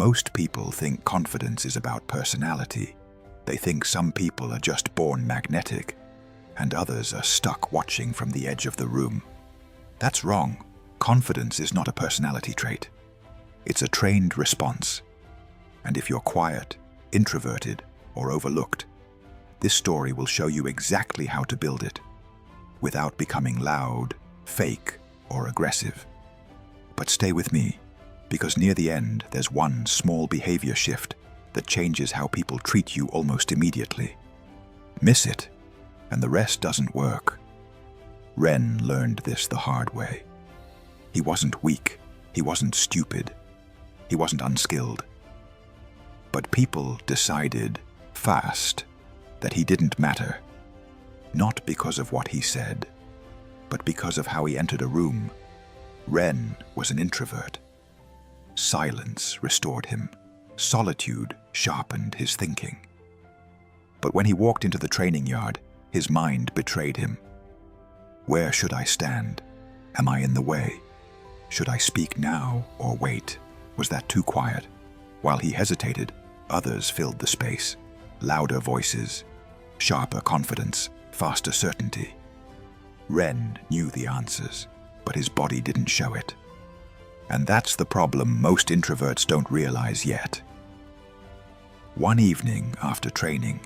Most people think confidence is about personality. They think some people are just born magnetic, and others are stuck watching from the edge of the room. That's wrong. Confidence is not a personality trait. It's a trained response. And if you're quiet, introverted, or overlooked, this story will show you exactly how to build it, without becoming loud, fake, or aggressive. But stay with me, because near the end, there's one small behavior shift that changes how people treat you almost immediately. Miss it, and the rest doesn't work. Ren learned this the hard way. He wasn't weak, he wasn't stupid, he wasn't unskilled. But people decided, fast, that he didn't matter. Not because of what he said, but because of how he entered a room. Ren was an introvert. Silence restored him. Solitude sharpened his thinking. But when he walked into the training yard, his mind betrayed him. Where should I stand? Am I in the way? Should I speak now or wait? Was that too quiet? While he hesitated, others filled the space. Louder voices, sharper confidence, faster certainty. Ren knew the answers, but his body didn't show it. And that's the problem most introverts don't realize yet. One evening after training,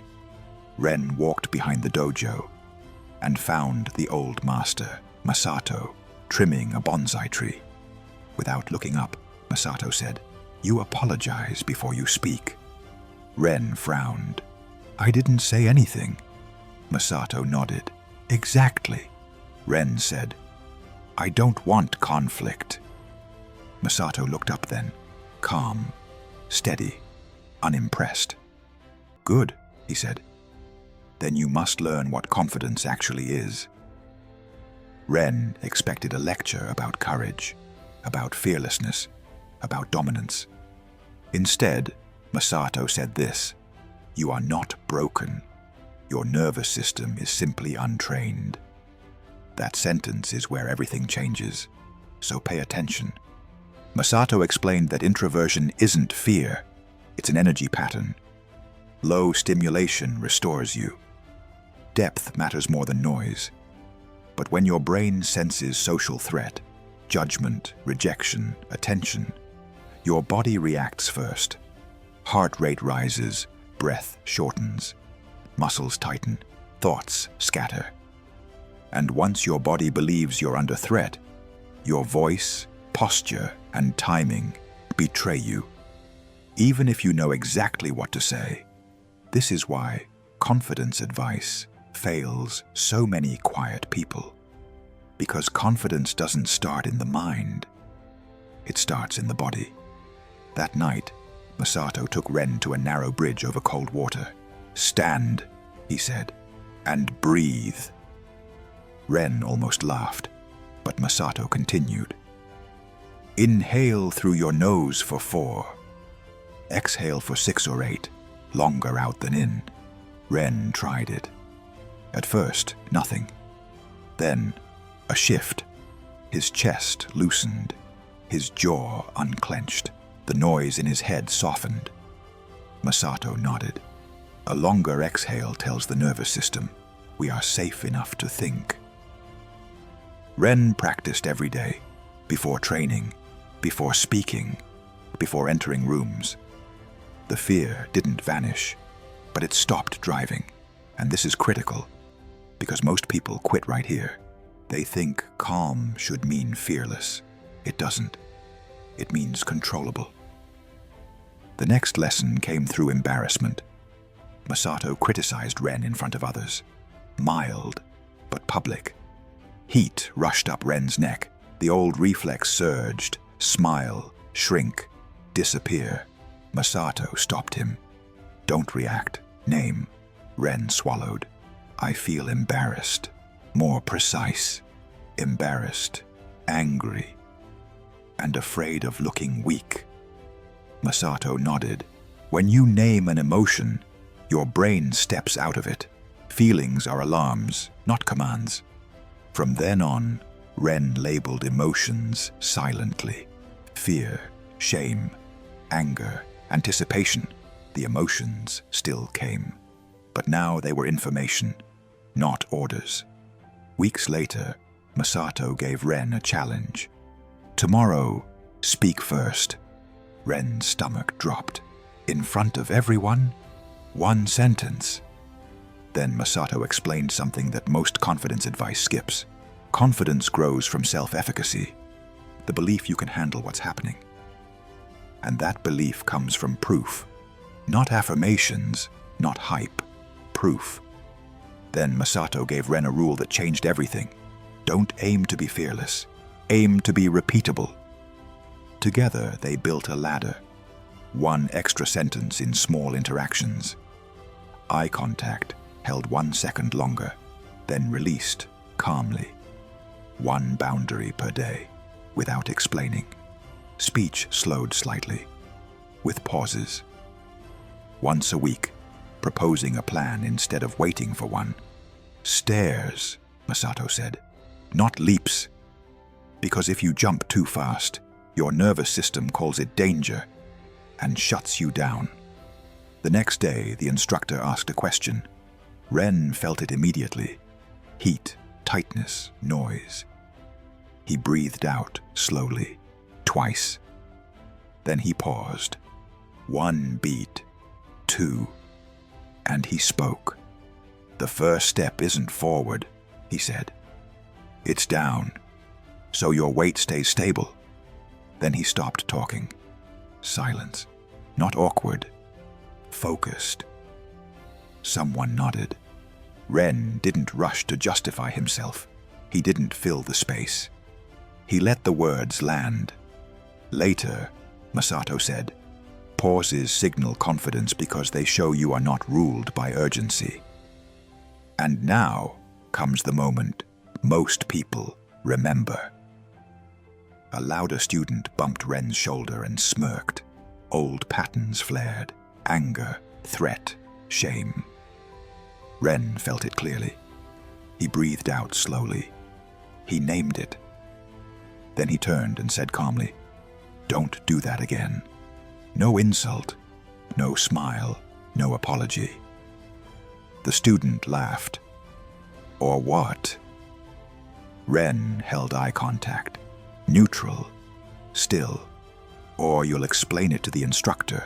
Ren walked behind the dojo and found the old master, Masato, trimming a bonsai tree. Without looking up, Masato said, "You apologize before you speak." Ren frowned. "I didn't say anything." Masato nodded. "Exactly." Ren said, "I don't want conflict." Masato looked up then, calm, steady, unimpressed. "Good," he said. "Then you must learn what confidence actually is." Ren expected a lecture about courage, about fearlessness, about dominance. Instead, Masato said this: "You are not broken. Your nervous system is simply untrained." That sentence is where everything changes, so pay attention. Masato explained that introversion isn't fear, it's an energy pattern. Low stimulation restores you. Depth matters more than noise. But when your brain senses social threat, judgment, rejection, attention, your body reacts first. Heart rate rises, breath shortens, muscles tighten, thoughts scatter. And once your body believes you're under threat, your voice, posture, and timing betray you, even if you know exactly what to say. This is why confidence advice fails so many quiet people. Because confidence doesn't start in the mind, it starts in the body. That night, Masato took Ren to a narrow bridge over cold water. "Stand," he said, "and breathe." Ren almost laughed, but Masato continued. "Inhale through your nose for 4. Exhale for 6 or 8, longer out than in." Ren tried it. At first, nothing. Then, a shift. His chest loosened, his jaw unclenched. The noise in his head softened. Masato nodded. A longer exhale tells the nervous system, we are safe enough to think. Ren practiced every day, before training, before speaking, before entering rooms. The fear didn't vanish, but it stopped driving. And this is critical, because most people quit right here. They think calm should mean fearless. It doesn't. It means controllable. The next lesson came through embarrassment. Masato criticized Ren in front of others. Mild, but public. Heat rushed up Ren's neck. The old reflex surged. Smile, shrink, disappear. Masato stopped him. "Don't react. Name." Ren swallowed. "I feel embarrassed." More precise. Embarrassed, angry, and afraid of looking weak. Masato nodded. When you name an emotion, your brain steps out of it. Feelings are alarms, not commands. From then on, Ren labeled emotions silently. Fear, shame, anger, anticipation. The emotions still came. But now they were information, not orders. Weeks later, Masato gave Ren a challenge. Tomorrow, speak first. Ren's stomach dropped. In front of everyone, one sentence. Then Masato explained something that most confidence advice skips. Confidence grows from self-efficacy, the belief you can handle what's happening. And that belief comes from proof. Not affirmations, not hype. Proof. Then Masato gave Ren a rule that changed everything. Don't aim to be fearless. Aim to be repeatable. Together, they built a ladder. One extra sentence in small interactions. Eye contact held 1 second longer, then released calmly. One boundary per day, without explaining. Speech slowed slightly, with pauses. Once a week, proposing a plan instead of waiting for one. Stairs, Masato said, not leaps. Because if you jump too fast, your nervous system calls it danger and shuts you down. The next day, the instructor asked a question. Ren felt it immediately. Heat, tightness, noise. He breathed out slowly, twice. Then he paused. 1 beat, 2, and he spoke. The first step isn't forward, he said. It's down, so your weight stays stable. Then he stopped talking. Silence. Not awkward. Focused. Someone nodded. Ren didn't rush to justify himself. He didn't fill the space. He let the words land. Later, Masato said, pauses signal confidence because they show you are not ruled by urgency. And now comes the moment most people remember. A louder student bumped Ren's shoulder and smirked. Old patterns flared. Anger, threat, shame. Ren felt it clearly. He breathed out slowly. He named it. Then he turned and said calmly, "Don't do that again." No insult, no smile, no apology. The student laughed. Or what? Ren held eye contact. Neutral, still. Or you'll explain it to the instructor.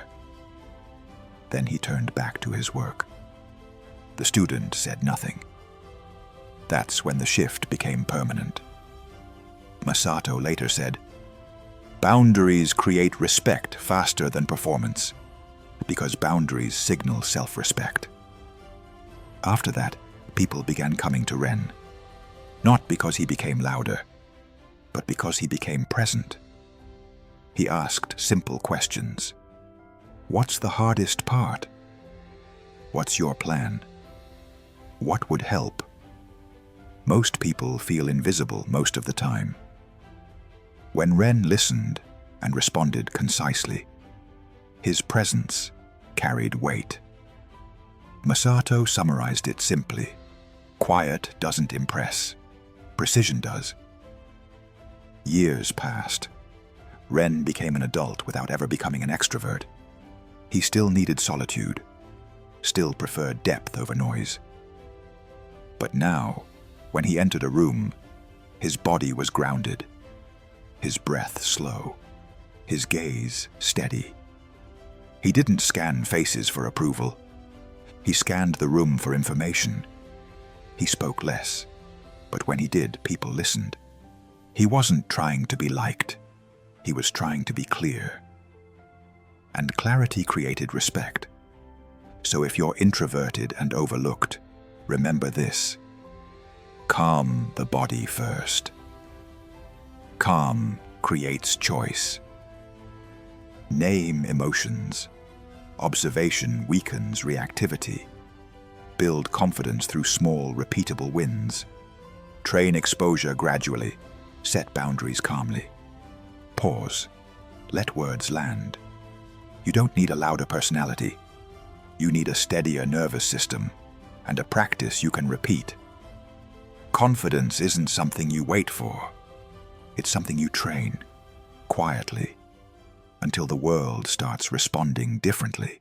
Then he turned back to his work. The student said nothing. That's when the shift became permanent. Masato later said, "Boundaries create respect faster than performance, because boundaries signal self-respect." After that, people began coming to Ren, not because he became louder, but because he became present. He asked simple questions. What's the hardest part? What's your plan? What would help? Most people feel invisible most of the time. When Ren listened and responded concisely, his presence carried weight. Masato summarized it simply. Quiet doesn't impress. Precision does. Years passed. Ren became an adult without ever becoming an extrovert. He still needed solitude, still preferred depth over noise. But now, when he entered a room, his body was grounded, his breath slow, his gaze steady. He didn't scan faces for approval. He scanned the room for information. He spoke less, but when he did, people listened. He wasn't trying to be liked. He was trying to be clear. And clarity created respect. So if you're introverted and overlooked, remember this. Calm the body first. Calm creates choice. Name emotions. Observation weakens reactivity. Build confidence through small, repeatable wins. Train exposure gradually. Set boundaries calmly. Pause. Let words land. You don't need a louder personality. You need a steadier nervous system and a practice you can repeat. Confidence isn't something you wait for. It's something you train, quietly, until the world starts responding differently.